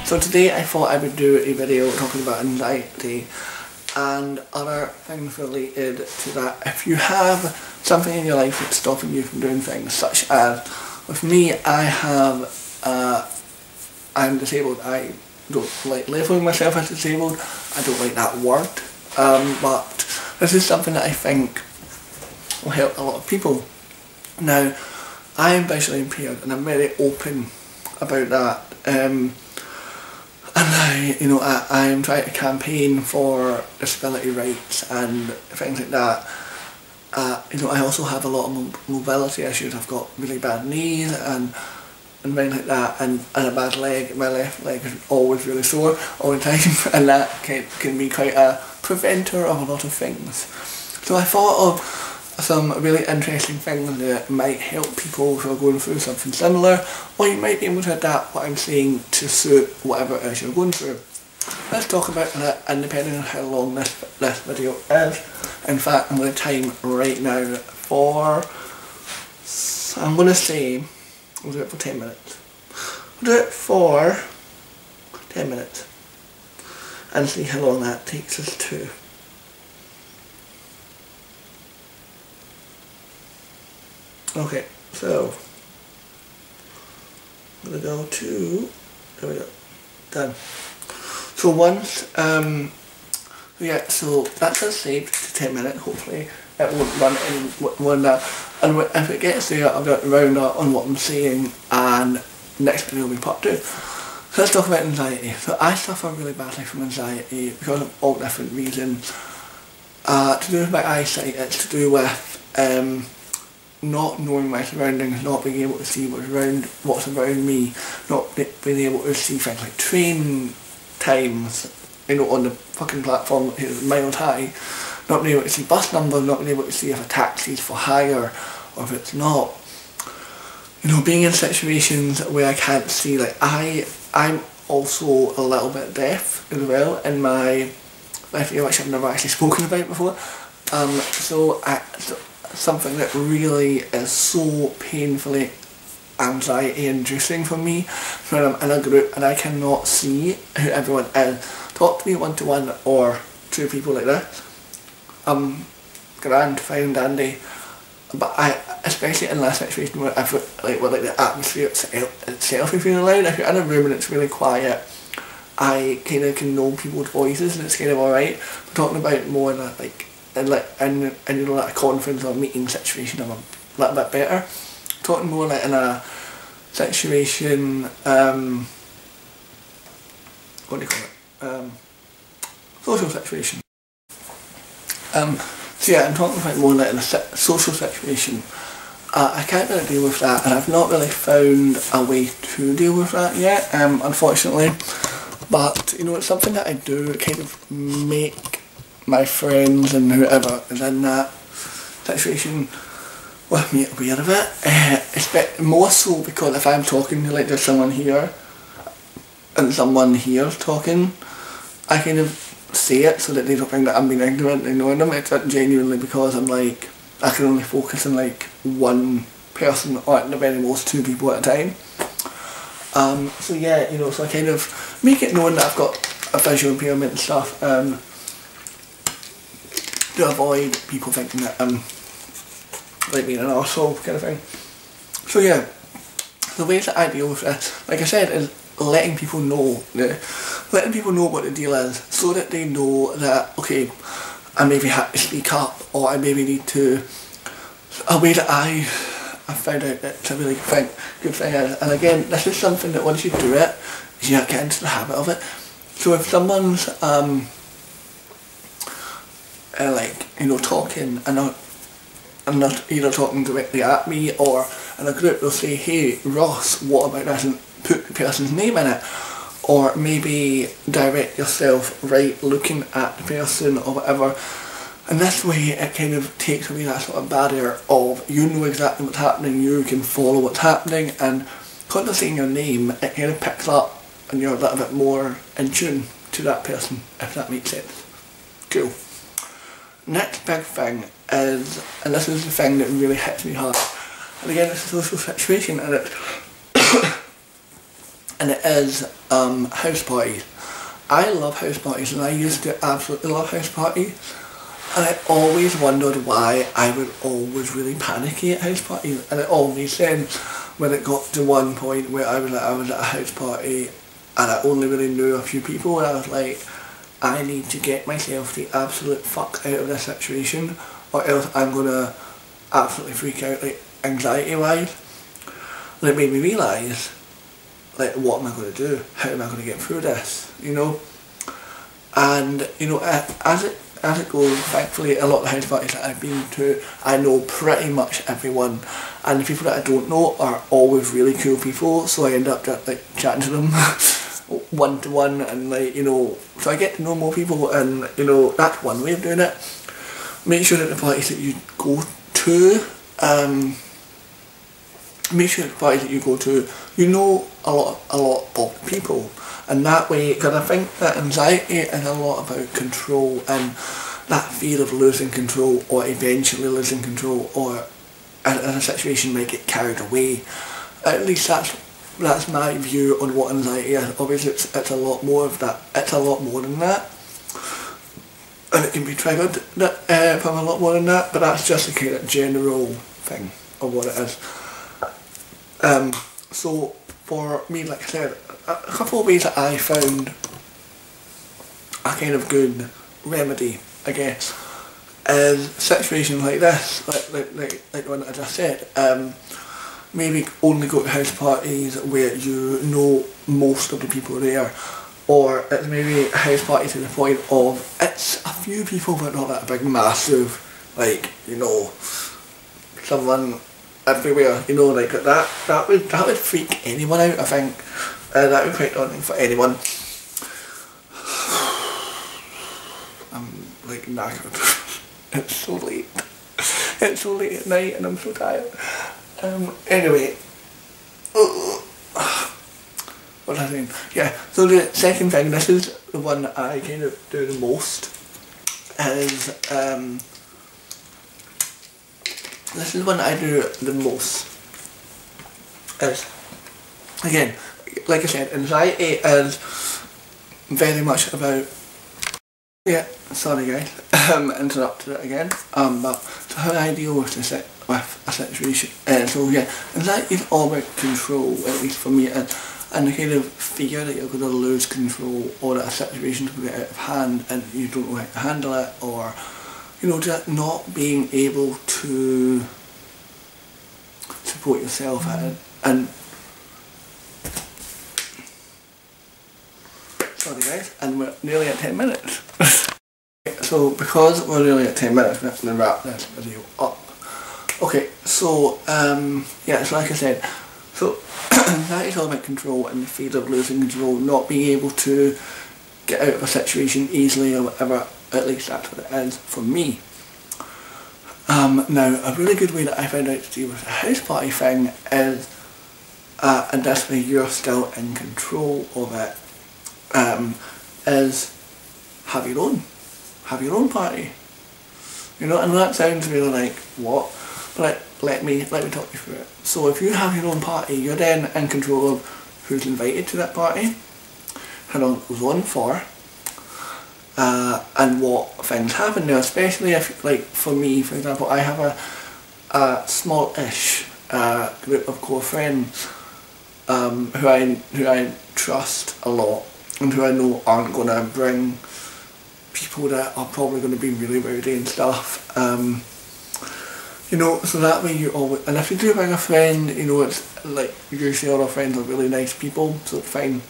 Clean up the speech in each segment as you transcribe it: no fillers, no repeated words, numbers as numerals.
So today I thought I would do a video talking about anxiety and other things related to that. If you have something in your life that's stopping you from doing things, such as, with me, I'm disabled. I don't like labeling myself as disabled. I don't like that word. But this is something that I think will help a lot of people. Now, I am visually impaired and I'm very open about that. And I am trying to campaign for disability rights and things like that. I also have a lot of mobility issues. I've got really bad knees and things like that, and a bad leg. My left leg is always really sore all the time, and that can be quite a preventer of a lot of things. So I thought of some really interesting things that might help people who are going through something similar, or you might be able to adapt what I'm saying to suit whatever it is you're going through. Let's talk about that, and depending on how long this video is, in fact I'm going to time right now for, I'm going to say, we'll do it for 10 minutes. We'll do it for 10 minutes and see how long that takes us to. Okay, so I'm going to go to, there we go, done. So once, yeah, so that's us saved to 10 minutes, hopefully it won't run in one that. And if it gets there, I'll get round up on what I'm saying, and next video will be part 2. So let's talk about anxiety. So I suffer really badly from anxiety because of all different reasons. To do with my eyesight, it's to do with not knowing my surroundings, not being able to see what's around me, not being able to see things like train times, on the fucking platform that is miles high, not being able to see bus numbers, not being able to see if a taxi is for hire or if it's not. Being in situations where I can't see, like I'm also a little bit deaf as well in my life, which I've never actually spoken about before. So something that really is so painfully anxiety inducing for me when I'm in a group and I cannot see who everyone is. Talk to me one-to-one or two people like this. Grand, fine and dandy. But especially in that situation where where the atmosphere itself is really loud. If you're in a room and it's really quiet, I kind of can know people's voices and it's kind of alright. We're talking about more in a in a conference or meeting situation, I'm a little bit better. Talking more like in a situation, what do you call it? Social situation. So yeah, I'm talking about more like in a social situation. I can't really deal with that, and I've not really found a way to deal with that yet, unfortunately. But it's something that I do kind of make my friends and whoever is in that situation with me aware of it. It's more so because if I'm talking to there's someone here and someone here talking, I kind of say it so that they don't think that I'm being ignorant and ignoring them. It's genuinely because I'm I can only focus on one person or at the very most 2 people at a time. So yeah, so I kind of make it known that I've got a visual impairment and stuff, to avoid people thinking that I'm being an arsehole kind of thing. So yeah, the ways that I deal with this, like I said, is letting people know what the deal is, so that they know that, okay, I maybe have to speak up, or I maybe need to, a way that I found out it's a really good thing is, and again, this is something that once you do it, you get into the habit of it. So if someone's talking and not either talking directly at me or in a group, they'll say, hey Ross, what about this, and put the person's name in it, or maybe direct yourself right looking at the person or whatever, and this way it kind of takes away that sort of barrier of you know exactly what's happening, you can follow what's happening, and because they're saying your name, it kind of picks up and you're a little bit more in tune to that person, if that makes sense. Cool. Next big thing is, and this is the thing that really hits me hard, and again it's a social situation, and it's and it is house parties. I love house parties, and I used to absolutely love house parties, and I always wondered why I would always really panicky at house parties, and it all made sense when it got to one point where I was at a house party and I only really knew a few people, and I was like, I need to get myself the absolute fuck out of this situation, or else I'm gonna absolutely freak out, like anxiety wise. And it made me realise, like, what am I going to do? How am I going to get through this? You know? And, you know, as it goes, thankfully, a lot of the house parties that I've been to, I know pretty much everyone. And the people that I don't know are always really cool people, so I end up just, like, chatting to them one-to-one, and, like, you know, so I get to know more people, and, you know, that's one way of doing it. Make sure that the parties that you go to, you know a lot of people, and that way, because I think that anxiety is a lot about control, and that fear of losing control, or eventually losing control, or in a situation might get carried away. At least that's my view on what anxiety is. Obviously it's a lot more of that, it's a lot more than that, and it can be triggered from a lot more than that, but that's just a kind of general thing of what it is. So for me, like I said, a couple of ways that I found a kind of good remedy, I guess, is situations like this, like the one that I just said. Maybe only go to house parties where you know most of the people there, or it's maybe a house party to the point of it's a few people but not that big massive, like, you know, someone everywhere, you know, like that would freak anyone out, I think. That would be quite daunting for anyone. I'm like knackered. It's so late. It's so late at night and I'm so tired. Anyway. What was I saying? Yeah, so the second thing, this is the one that I kind of do the most, is this is one that I do the most, is, again, like I said, anxiety is very much about, yeah, sorry guys, interrupted it again, but so how I deal with a situation, so yeah, anxiety is all about control, at least for me, and the kind of fear that you're going to lose control, or that a situation's going to get out of hand and you don't know how to handle it, or, you know, just not being able to support yourself and sorry guys, and we're nearly at 10 minutes. So because we're nearly at 10 minutes, we're going to wrap this video up. Okay, so yeah, so like I said, so that is all about control and the fear of losing control, not being able to get out of a situation easily or whatever. At least that's what it is for me. Now, a really good way that I found out to deal with the house party thing is, and this way you're still in control of it, is have your own party. You know, and that sounds really like, what? But let me talk you through it. So if you have your own party, you're then in control of who's invited to that party, how long it goes on for, and what things happen there, especially if, like, for me, for example, I have a small-ish group of core friends who I trust a lot, and who I know aren't going to bring people that are probably going to be really rowdy and stuff. You know, so that way you always, and if you do bring a friend, you know, it's like, usually all our friends are really nice people, so it's fine.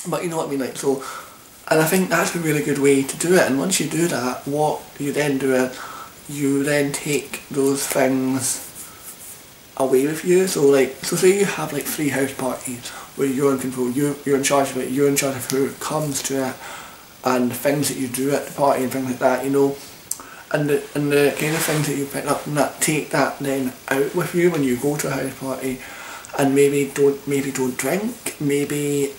But you know what I mean, like, so, and I think that's a really good way to do it, and once you do that, what you then do is, you then take those things away with you. So like, so say you have like 3 house parties where you're in control, you're in charge of it, you're in charge of who comes to it, and the things that you do at the party and things like that, you know. And the kind of things that you pick up from that, take that then out with you when you go to a house party, and maybe don't drink, maybe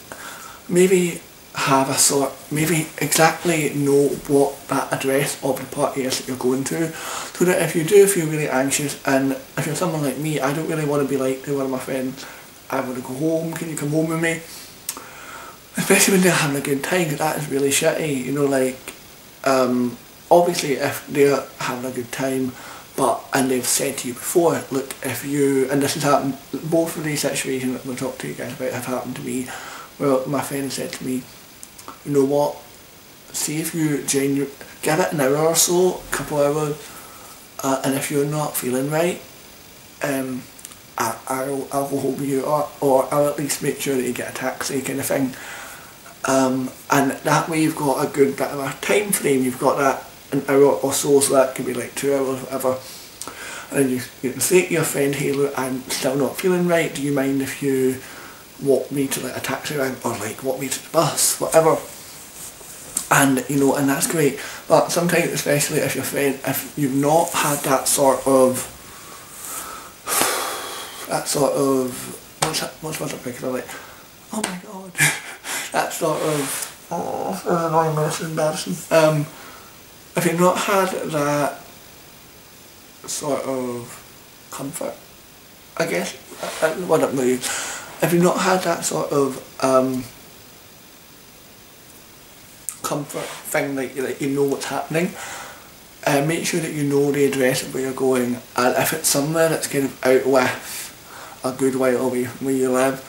have a sort, maybe exactly know what that address of the party is that you're going to, so that if you do feel really anxious, and if you're someone like me, I don't really want to be like to one of my friends, I want to go home, can you come home with me? Especially when they're having a good time, 'cause that is really shitty, you know, like, obviously if they're having a good time, and they've said to you before, look, if you, and this has happened, both of these situations that we'll talk to you guys about have happened to me, where my friend said to me, you know what, see if you give it an hour or so, a couple hours, and if you're not feeling right, I'll go home with you, or I'll at least make sure that you get a taxi kind of thing. And that way you've got a good bit of a time frame, you've got that an hour or so that could be like 2 hours, whatever. And then you can say to your friend, hey look, I'm still not feeling right, do you mind if you walk me to like a taxi rank, or like walk me to the bus, whatever. And you know, and that's great. But sometimes, especially if your friend, if you've not had that sort of what's a picture like, oh my god, that sort of, oh, this is annoying, this is embarrassing. If you've not had that sort of comfort, I guess, what up with you, if you've not had that sort of comfort thing, like you know what's happening, make sure that you know the address of where you're going, and if it's somewhere that's kind of out with a good while away from where you live,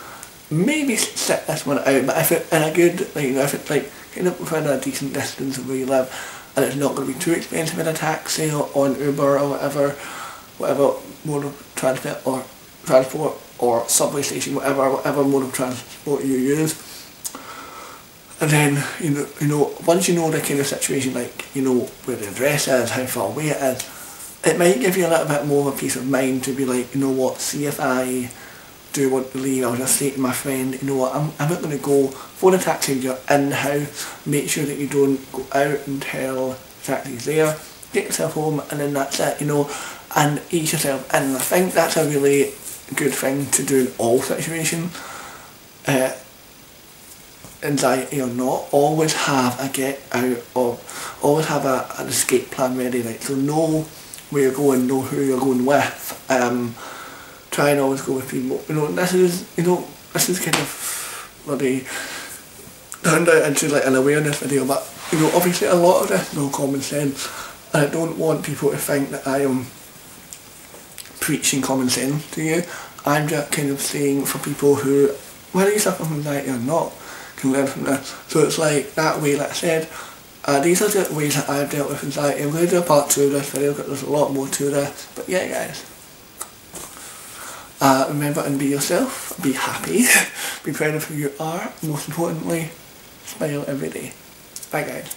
maybe sit this one out. But if it's in a good, like, you know, if it's like kind of within a decent distance of where you live, and it's not going to be too expensive in a taxi or on Uber or whatever mode of transport or subway station, whatever mode of transport you use. And then, you know, once you know the kind of situation, like, you know, where the address is, how far away it is, it might give you a little bit more of a peace of mind to be like, you know what, see if I do want to leave, I'll just say to my friend, you know what, I'm not going to go phone a taxi when you're in the house, make sure that you don't go out until the taxi's there, get yourself home, and then that's it, you know, and ease yourself in. And I think that's a really good thing to do in all situations. Anxiety or not, always have a get out, or always have an escape plan ready, like, so know where you're going, know who you're going with, try and always go with people, you know, this is kind of bloody turned out into like an awareness video, but you know, obviously a lot of this is no common sense, and I don't want people to think that I am preaching common sense to you. I'm just kind of saying for people who, whether you suffer from anxiety or not, can learn from this. So it's like that way, like I said, these are the ways that I've dealt with anxiety. I'm going to do a part 2 of this video because there's a lot more to this, but yeah guys. Remember and be yourself, be happy, be proud of who you are, most importantly, smile every day. Bye guys.